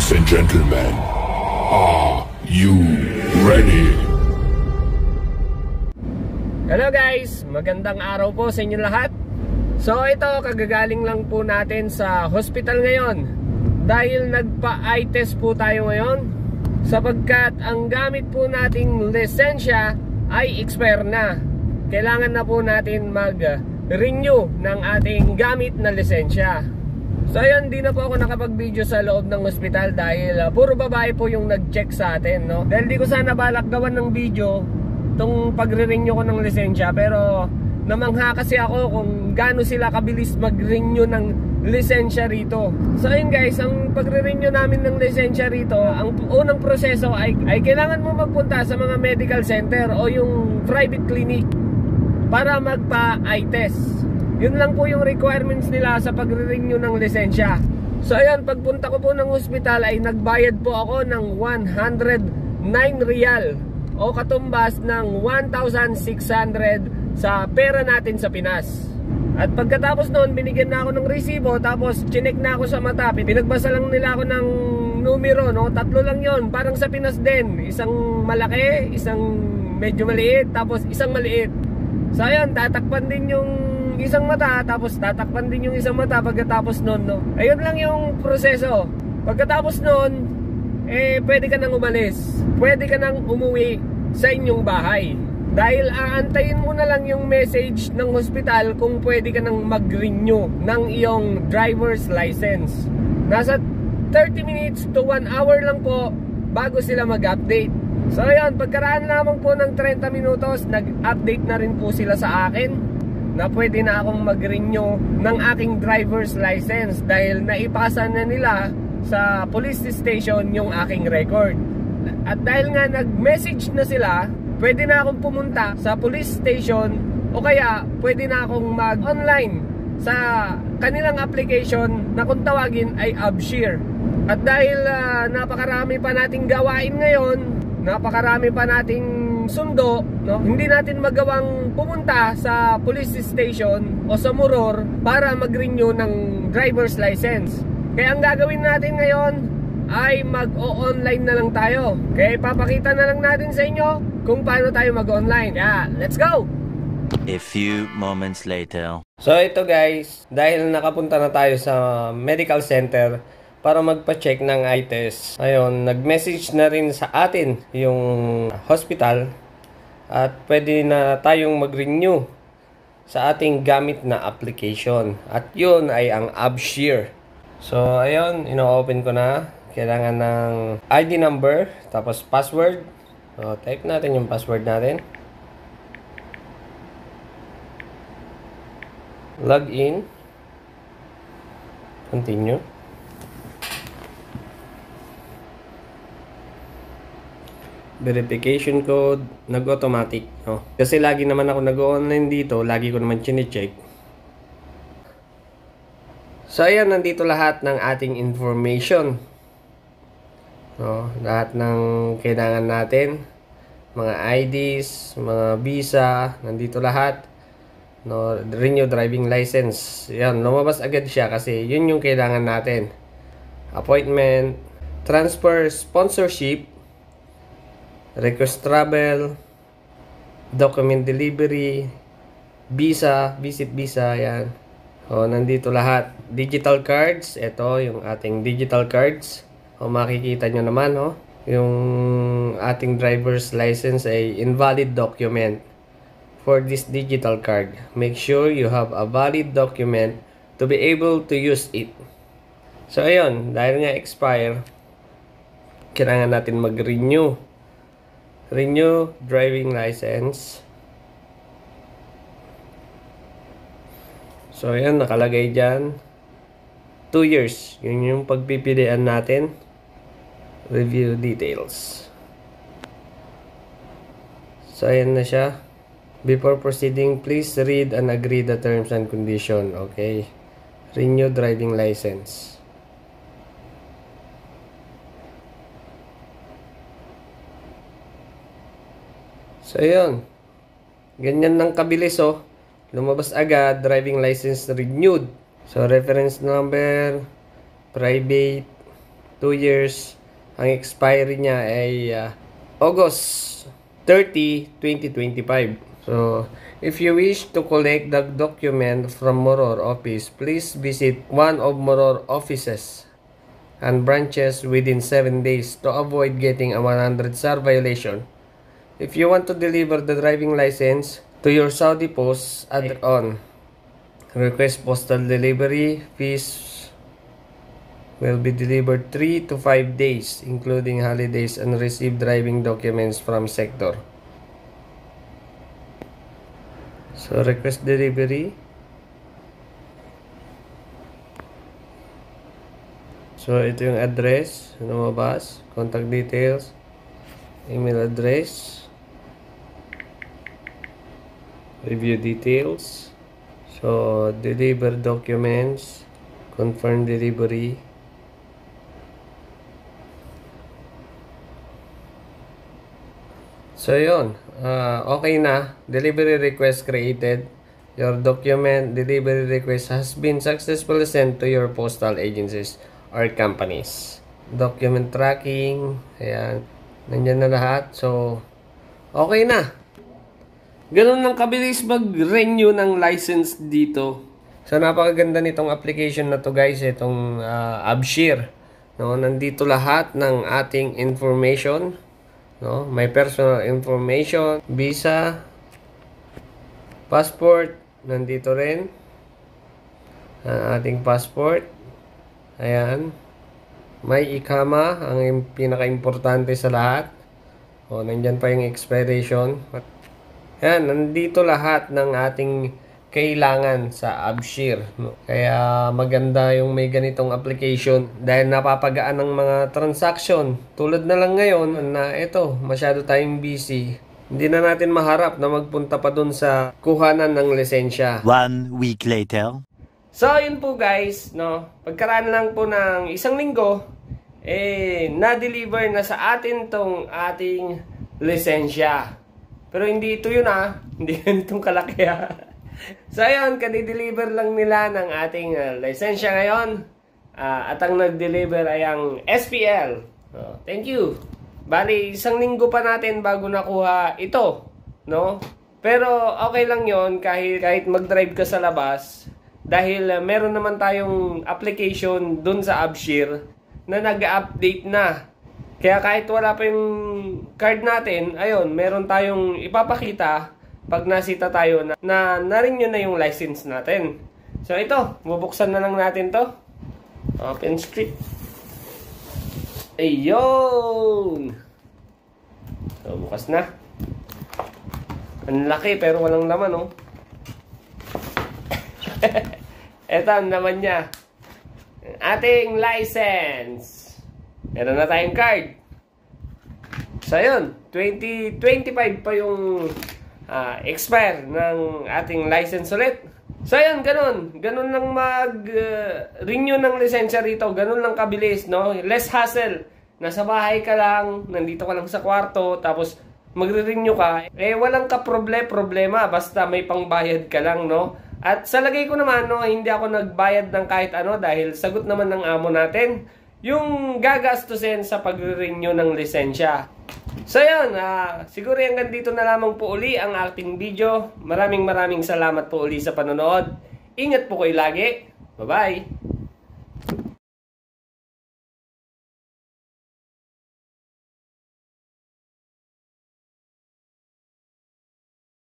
Ladies and gentlemen, are you ready? Hello guys, magandang araw po sa inyo lahat. So ito, kagagaling lang po natin sa hospital ngayon dahil nagpa-eye test po tayo ngayon sapagkat ang gamit po nating lisensya ay expire na. Kailangan na po natin mag-renew ng ating gamit na lisensya. So ayun, di na po ako nakapag-video sa loob ng ospital dahil puro babae po yung nag-check sa atin, no? Dahil di ko sana balak gawan ng video itong pagre-renew ko ng lisensya, pero namangha kasi ako kung gaano sila kabilis mag-renew ng lisensya rito. So ayun guys, ang pagre-renew namin ng lisensya rito, ang unang proseso ay kailangan mo magpunta sa mga medical center o yung private clinic para magpa-eye test. Yun lang po yung requirements nila sa pagre-renew ng lisensya. So ayun, pagpunta ko po ng hospital ay nagbayad po ako ng 109 real o katumbas ng 1,600 sa pera natin sa Pinas. At pagkatapos noon, binigyan na ako ng resibo, tapos chinek na ako sa mata. Pinagbasa lang nila ako ng numero, no? 3 lang yon, parang sa Pinas din. Isang malaki, isang medyo maliit, tapos isang maliit. So ayun, tatakpan din yung isang mata, tapos tatakpan din yung isang mata pagkatapos nun, no? Ayun lang yung proseso. Pagkatapos nun, pwede ka nang umalis. Pwede ka nang umuwi sa inyong bahay. Dahil aantayin mo na lang yung message ng hospital kung pwede ka nang mag-renew ng iyong driver's license. Nasa 30 minutes to 1 hour lang po bago sila mag-update. So ayun, pagkaraan lamang po ng 30 minutos, nag-update na rin po sila sa akin na pwede na akong mag-renew ng aking driver's license dahil naipasa na nila sa police station yung aking record. At dahil nga nag-message na sila, pwede na akong pumunta sa police station o kaya pwede na akong mag-online sa kanilang application na kung tawagin ay AbShare. At dahil napakarami pa nating gawain ngayon, napakarami pa nating sundo, no? Hindi natin magawang pumunta sa police station o sa Muror para mag-renew ng driver's license. Kaya ang gagawin natin ngayon ay mag-o-online na lang tayo. Kaya ipapakita na lang natin sa inyo kung paano tayo mag-online. Kaya let's go! A few moments later. So ito guys, dahil nakapunta na tayo sa medical center para magpa-check ng eye test. Ayun, nag-message na rin sa atin yung hospital at pwede na tayong mag-renew sa ating gamit na application. At yun ay ang AbShare. So ayun, ino-open ko na. Kailangan ng ID number, tapos password. So type natin yung password natin. Login. Continue. Verification code, nag-automatic, no? Kasi lagi naman ako nag-online dito, lagi ko naman chine-check. So ayan, nandito lahat ng ating information, no? Lahat ng kailangan natin, mga IDs, mga visa, nandito lahat, no? Renew driving license. Yan, lumabas agad siya kasi yun yung kailangan natin. Appointment, transfer, sponsorship, request travel, document delivery, visa, visit visa, yan. O, nandito lahat. Digital cards, ito yung ating digital cards. O, makikita nyo naman, o, yung ating driver's license ay invalid document for this digital card. Make sure you have a valid document to be able to use it. So, ayun, dahil nga expire, kailangan natin mag-renew. Renew driving license. So ayan, nakalagay dyan 2 years. Yun yung pagpipilian natin. Review details. So ayan na siya. Before proceeding, please read and agree the terms and condition. Okay. Renew driving license. So, ayun. Ganyan ng kabilis, oh. Lumabas agad, driving license renewed. So, reference number, private, 2 years. Ang expiry niya ay August 30, 2025. So, if you wish to collect the document from Moror office, please visit one of Moror offices and branches within 7 days to avoid getting a 100 SAR violation. If you want to deliver the driving license to your Saudi post, add on. Request postal delivery fees will be delivered 3 to 5 days, including holidays, and receive driving documents from sector. So, request delivery. So, ito yung address. Lumabas. Contact details. Email address. Review details. So, deliver documents. Confirm delivery. So, yun. Okay na. Delivery request created. Your document delivery request has been successfully sent to your postal agencies or companies. Document tracking. Ayan. Nandyan na lahat. So, okay na. Ganun lang kabilis mag-renew ng license dito. So, napakaganda nitong application na to guys. Itong AbShare. No? Nandito lahat ng ating information. No? May personal information, visa, passport, nandito rin. Ang ating passport. Ayan. May ikama, ang pinaka-importante sa lahat. O, nandyan pa yung expiration. Ayan, nandito lahat ng ating kailangan sa AbShare. No? Kaya maganda yung may ganitong application dahil napapagaan ng mga transaction. Tulad na lang ngayon na ito, masyado tayong busy. Hindi na natin maharap na magpunta pa dun sa kuhanan ng lisensya. 1 week later. So, yun po guys, no? Pagkaraan lang po ng 1 linggo, na-deliver na sa atin tong ating lisensya. Pero hindi ito yun hindi ganitong kalaki So, ayun, kani-deliver lang nila ng ating lisensya ngayon. At ang nag-deliver ay ang SPL. Thank you. Bali, 1 linggo pa natin bago nakuha ito. No? Pero okay lang yon kahit mag-drive ka sa labas. Dahil meron naman tayong application dun sa AbShare na nag-update na. Kaya kahit wala pa yung card natin, ayun, meron tayong ipapakita pag nasita tayo na na-renew na yung license natin. So ito, bubuksan na lang natin to. Open street. Ayun! So bukas na. Ang laki pero walang laman, oh. Ito ang naman niya. Ating license. Meron na tayong card. So yun, 2025 pa yung expire ng ating license ulit. So yun, ganun lang mag-renew ng lisensya rito. Ganun lang kabilis, no? Less hassle. Nasa bahay ka lang, nandito ka lang sa kwarto, tapos magre-renew ka. Walang problema, basta may pangbayad ka lang, no? At sa lagay ko naman, no, hindi ako nagbayad ng kahit ano dahil sagot naman ng amo natin yung gagastusin sa pagre-renew ng lisensya. So yun, siguro hanggang dito na lamang po uli ang ating video. Maraming salamat po uli sa panonood. Ingat po kayo lagi. Bye-bye!